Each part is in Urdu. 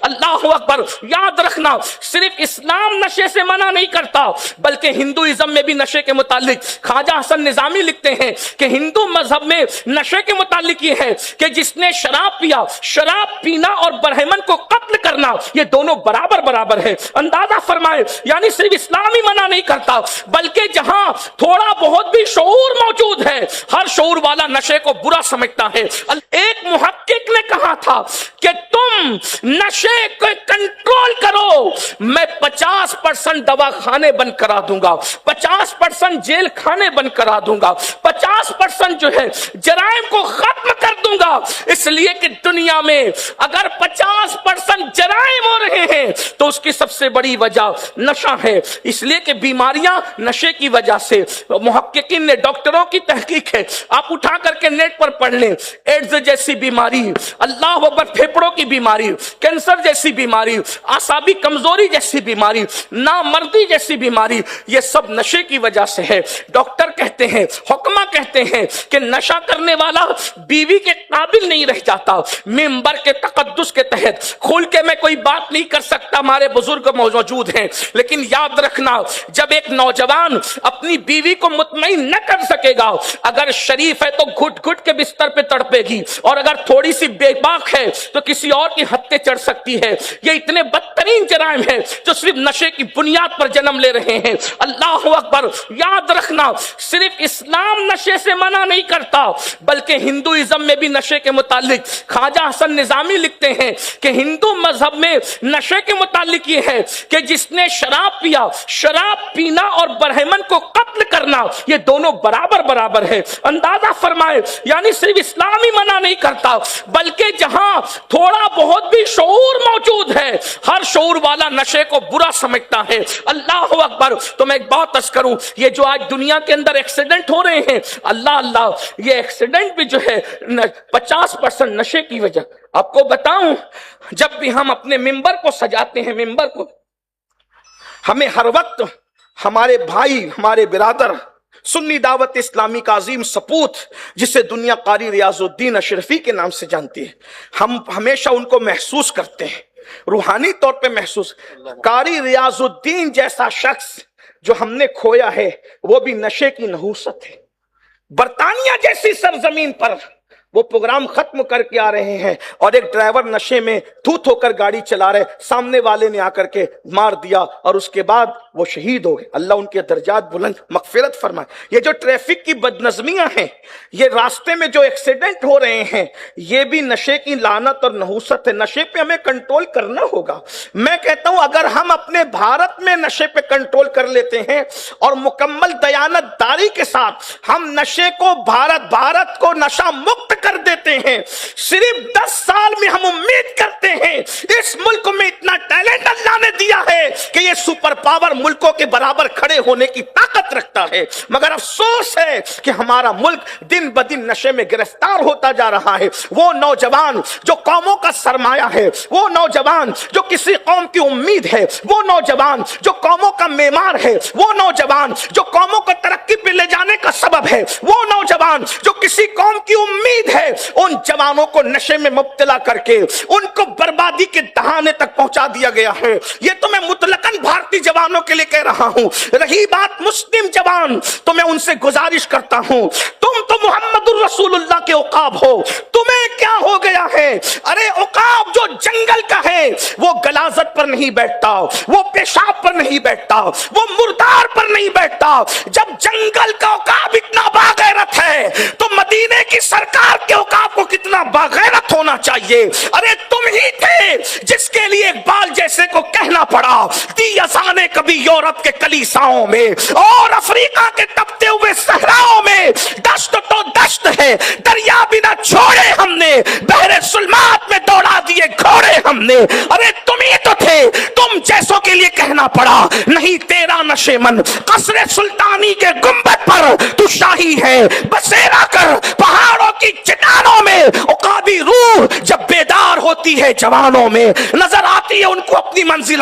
اللہ اکبر. یاد رکھنا صرف اسلام نشے سے منع نہیں کرتا بلکہ ہندوازم میں بھی نشے کے متعلق خواجہ حسن نظامی لکھتے ہیں کہ ہندو مذہب میں نشے کے متعلق یہ ہے کہ جس نے شراب پیا، شراب پینا اور برہمن کو قتل کرنا یہ دونوں برابر برابر ہے. اندازہ فرمائے یعنی صرف اسلام ہی منع نہیں کرتا بلکہ جہاں تھوڑا بہت بھی شعور موجود ہے ہر شعور والا نشے کو برا سمجھتا ہے. ایک محقق نے کہا تھا کہ تم نشے کو کنٹرول کرو، میں 50% دوا خانے بند کرا دوں گا، 50% جیل خانے بند کرا دوں گا، 50% جو ہے جرائم کو ختم کر دوں گا. اس لیے کہ دنیا میں اگر 50% جرائم ہو رہے ہیں تو اس کی سب سے بڑی وجہ نشہ ہے. اس لیے کہ بیماریاں نشے کی وجہ سے، محققین نے، ڈاکٹروں کی تحقیق ہے، آپ اٹھا کر کے نیٹ پر پڑھ لیں، ایڈز جیسی بیماری، اللہ اکبر، پھیپڑوں کی بیماری، کینسر جیسی بیماری، اعصابی کمزوری جیسی بیماری، نامردی جیسی بیماری، یہ سب نشے کی وجہ سے ہے. ڈاکٹر کہتے ہیں، حکما کہتے ہیں کہ نشہ کرنے والا بیوی کے قابل نہیں رہ جاتا. ممبر کے تقدس کے تحت کھول کے میں کوئی بات نہیں کر سکتا، ہمارے بزرگ موجود ہیں، لیکن یاد رکھنا جب ایک نوجوان اپنی بیوی کو مطمئن نہ کر سکے گا، اگر شریف ہے تو گھٹ گھٹ کے بستر پہ تڑپے گی، اور اگر تھوڑی سی بے باک ہے تو کسی اور کی حد پہ چڑھ سکتی ہے. یہ اتنے بدترین جرائم ہیں جو صرف نشے کی بنیاد پر جنم لے رہے ہیں. اللہ اکبر. یاد رکھنا صرف اسلام نشے سے منع نہیں کرتا بلکہ ہندوازم میں بھی نشے کے متعلق خواجہ حسن نظامی لکھتے ہیں کہ ہندو مذہب میں نشے کے متعلق یہ ہے کہ جس نے شراب پیا، شراب پینا اور برہمن کو قتل کرنا یہ دونوں برابر برابر ہے. اندازہ فرمائے یعنی صرف اسلام ہی منع نہیں کرتا بلکہ جہاں تھوڑا بہت بھی شعور موجود ہے ہر شعور والا نشے کو برا سمجھتا ہے. اللہ اکبر. تو میں ایک بات عرض کروں، یہ جو آج دنیا کے اندر ایکسیڈنٹ ہو رہے ہیں، اللہ یہ ایکسیڈنٹ بھی جو ہے 50% نشے کی وجہ. آپ کو بتاؤں، جب بھی ہم اپنے ممبر کو سجاتے ہیں، ممبر کو، ہمیں ہر وقت ہمارے بھائی، ہمارے برادر، سنی دعوت اسلامی کا عظیم سپوت جسے دنیا قاری ریاض الدین اشرفی کے نام سے جانتی ہے، ہم ہمیشہ ان کو محسوس کرتے ہیں، روحانی طور پہ محسوس. قاری ریاض الدین جیسا شخص جو ہم نے کھویا ہے وہ بھی نشے کی نحوست ہے. برطانیہ جیسی سرزمین پر وہ پروگرام ختم کر کے آ رہے ہیں اور ایک ڈرائیور نشے میں دھوت ہو کر گاڑی چلا رہے، سامنے والے نے آ کر کے مار دیا اور اس کے بعد وہ شہید ہو گئے. اللہ ان کے درجات بلند مغفرت فرمائے. یہ جو ٹریفک کی بدنظمیاں ہیں، یہ راستے میں جو ایکسیڈنٹ ہو رہے ہیں، یہ بھی نشے کی لعنت اور نحوست ہے. نشے پہ ہمیں کنٹرول کرنا ہوگا. میں کہتا ہوں اگر ہم اپنے بھارت میں نشے پہ کنٹرول کر لیتے ہیں اور مکمل دیانت داری کے ساتھ ہم نشے کو بھارت کو نشہ مکت کر دیتے ہیں، صرف 10 سال میں ہم امید کرتے ہیں اس ملک میں اتنا ٹیلنٹ اللہ نے دیا ہے کہ یہ سپر پاور ملکوں کے برابر کھڑے ہونے کی طاقت رکھتا ہے. مگر افسوس ہے کہ ہمارا ملک دن بدن نشے میں گرفتار ہوتا جا رہا ہے. وہ نوجوان جو قوموں کا سرمایہ ہے، وہ نوجوان جو کسی قوم کی امید ہے، وہ نوجوان جو قوموں کا معمار ہے، وہ نوجوان جو قوموں کو ترقی پہ لے جانے کا سبب ہے، وہ نوجوان جو کسی قوم کی امید ہے، ان جوانوں کو نشے میں مبتلا کر کے ان کو بربادی کے دہانے تک پہنچا دیا گیا ہے. یہ تو میں مطلقاً بھارتی جوانوں کے لیے کہہ رہا ہوں. رہی بات مسلم جوان، تو میں ان سے گزارش کرتا ہوں، تم تو محمد الرسول اللہ کے عقاب ہو، تمہیں کیا ہو گیا ہے؟ ارے عقاب جو جنگل کا ہے وہ غلاظت پر نہیں بیٹھتا، وہ پیشاب پر نہیں بیٹھتا، وہ مردار پر نہیں بیٹھتا. جب جنگل کا عقاب اتنا باغیرت ہے تو مدینے کی سرکار کے عقاب کو کتنا باغیرت ہونا چاہیے. ارے تم ہی تھے جس کے لیے اقبال جیسے کو کہنا پڑا، دی اذانیں کبھی یورپ کے کلیساؤں میں اور افریقہ کے تپتے ہوئے صحراؤں میں، دشت تو دشت ہے، دریا بھی نہ چھوڑے ہم نے، بحر ظلمات میں دوڑا دیے گھوڑے ہم نے. ارے تم ہی تو تھے، تم جیسوں کے لیے کہنا پڑا، نہیں تیرا نشے من قصر سلطانی کے گنبد پر تو شاہی ہے، بسیرا کر پہاڑوں کی چٹانوں میں. عقابی روح جب بیدار ہوتی ہے جوانوں میں، نظر آتی ہے ان کو اپنی منزل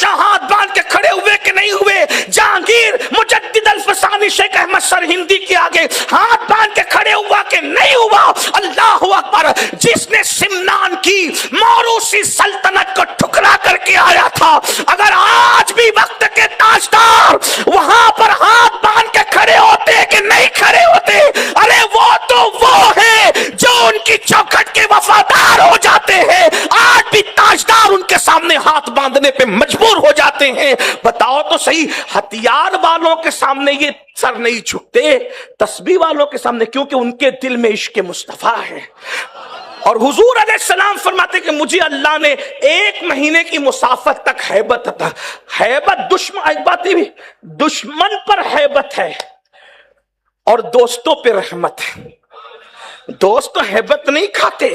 شاہ ہاتھ باندھ کے کھڑے ہوئے کہ نہیں ہوئے؟ جہانگیر مجدد الفسانی شیخ احمد سرہندی کے آگے ہاتھ باندھ کے کھڑے ہوا کہ نہیں ہوا؟ اللہ اکبر! جس نے سمنان کی موروثی سلطنت کو ٹھکرا کر کے آیا تھا، اگر آج بھی وقت کے تاجدار وہاں پر ہاتھ باندھ کے کھڑے ہوتے کہ نہیں کھڑے ہوتے؟ ارے وہ تو وہ ہے جو ان کی چوکھٹ کے وفادار ہو جاتے ہیں، آج بھی تاجدار ان کے سامنے ہاتھ باندھنے پہ مجبور ہو جاتے ہیں۔ بتاؤ تو صحیح، ہتھیار والوں کے سامنے یہ سر نہیں جھکتے، تسبیح والوں کے سامنے، کیونکہ ان کے دل میں عشق مصطفیٰ ہے۔ اور حضور علیہ السلام فرماتے کہ مجھے اللہ نے 1 مہینے کی مسافت تک ہیبت عطا۔ ہیبت دشمن، ایک بات بھی، دشمن پر ہیبت ہے اور دوستوں پہ رحمت ہے۔ دوست تو ہیبت نہیں کھاتے،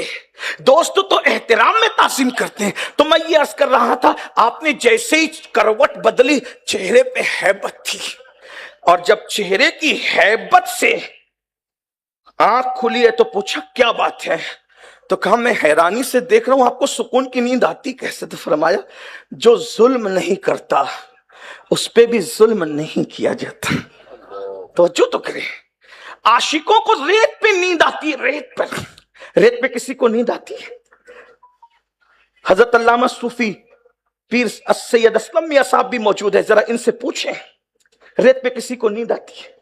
دوست تو احترام میں تعظیم کرتے ہیں۔ تو میں یہ عرض کر رہا تھا، آپ نے جیسے ہی کروٹ بدلی، چہرے پہ ہیبت تھی، اور جب چہرے کی ہیبت سے آنکھ کھلی ہے تو پوچھا کیا بات ہے؟ تو کہا میں حیرانی سے دیکھ رہا ہوں، آپ کو سکون کی نیند آتی کیسے؟ تو فرمایا جو ظلم نہیں کرتا اس پہ بھی ظلم نہیں کیا جاتا۔ توجہ تو کریں، عاشقوں کو ریت پہ نیند آتی ہے، ریت پر، ریت پہ کسی کو نیند آتی ہے؟ حضرت علامہ صوفی پیر سید اسلم میاں صاحب بھی موجود ہے، ذرا ان سے پوچھیں ریت پہ کسی کو نیند آتی ہے؟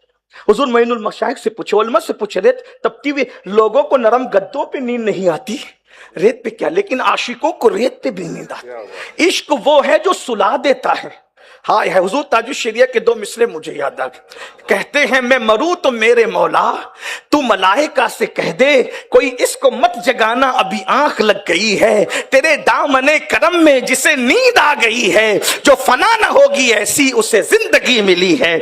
حضور معین المشائخ سے پوچھے، علماء سے پوچھے، ریت تپتی ہوئی لوگوں کو نرم گدوں پہ نیند نہیں آتی، ریت پہ کیا؟ لیکن عاشقوں کو ریت پہ بھی نیند آتی۔ عشق وہ ہے جو سلا دیتا ہے۔ ہائے ہے، حضور تاج الشریعہ کے 2 مصرے مجھے یاد آ گئے، کہتے ہیں میں مروں تو میرے مولا تو ملائکہ سے کہہ دے کوئی اس کو مت جگانا، ابھی آنکھ لگ گئی ہے تیرے دامن کرم میں جسے نیند آ گئی ہے، جو فنا نہ ہوگی ایسی اسے زندگی ملی ہے۔